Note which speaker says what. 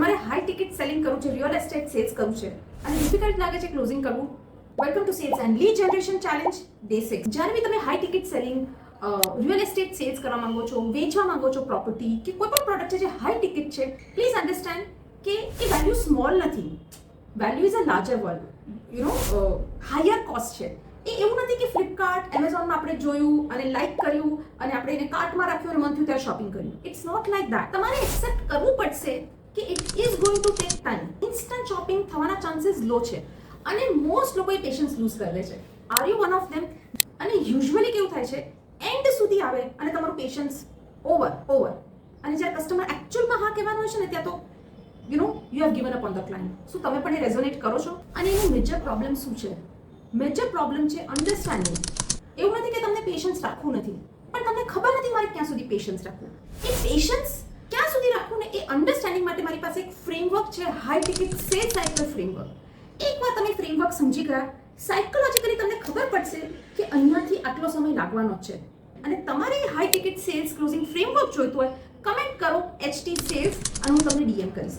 Speaker 1: તમારે high ticket selling કરવું છે, રિયલ એસ્ટેટ સેલ્સ કરવું છે અને ડિફિકલ્ટ લાગે છે ક્લોઝિંગ કરવું, welcome to sales and lead generation challenge day 6. જ્યારે બી તમે high ticket selling real estate sales કરવા માંગો છો, વેચવા માંગો છો પ્રોપર્ટી કે કોઈ પણ પ્રોડક્ટ છે જે હાઈ ટિકિટ છે, પ્લીઝ અન્ડરસ્ટેન્ડ કે એ વેલ્યુ સ્મોલ નથી. Value is a larger world, higher cost છે. એ એવું નથી કે ફ્લિપકાર્ટ એમેઝોનમાં આપણે જોયું અને લાઈક કર્યું અને આપણે એને કાર્ટમાં રાખ્યું અને મન થયું ત્યારે શોપિંગ કર્યું. It's not like that. તમારે એક્સેપ્ટ કરવું પડશે કે it is going to take time. Instant shopping થવાના ચાન્સીસ લો છે અને મોસ્ટ લોકો એ પેશન્સ લૂઝ કરે છે. Are you one of them? અને યુઝ્યુઅલી કેવું થાય છે, એન્ડ સુધી આવે અને તમારું પેશન્સ ઓવર અને જ્યારે કસ્ટમર એકચ્યુઅલમાં હા કહેવાનું હોય છે ને ત્યાં તો you have given up on the client. શું તમે પણ એ રેઝોનેટ કરો છો? અને એનું મેજર પ્રોબ્લેમ શું છે? મેજર પ્રોબ્લેમ છે અન્ડરસ્ટેન્ડિંગ. એવું નથી કે તમને પેશન્સ રાખવું નથી, પણ તમને ખબર નથી મારે ક્યાં સુધી પેશન્સ રાખવું. એ પેશન્સ ક્યાં સુધી રાખવું ને એ અન્ડરસ્ટેન્ડિંગ માટે મારી પાસે એક ફ્રેમવર્ક છે, high ticket cell cycle framework. એકવાર તમે ફ્રેમવર્ક સમજી ગયા, સાયકોલોજીકલી તમને ખબર પડશે કે અહીંયાથી આટલો સમય લાગવાનો જ છે. અને તમારે high ticket sales closing framework જોઈતું હોય, કમેન્ટ કરો HT સેલ્સ અને હું તમને DM કરીશ.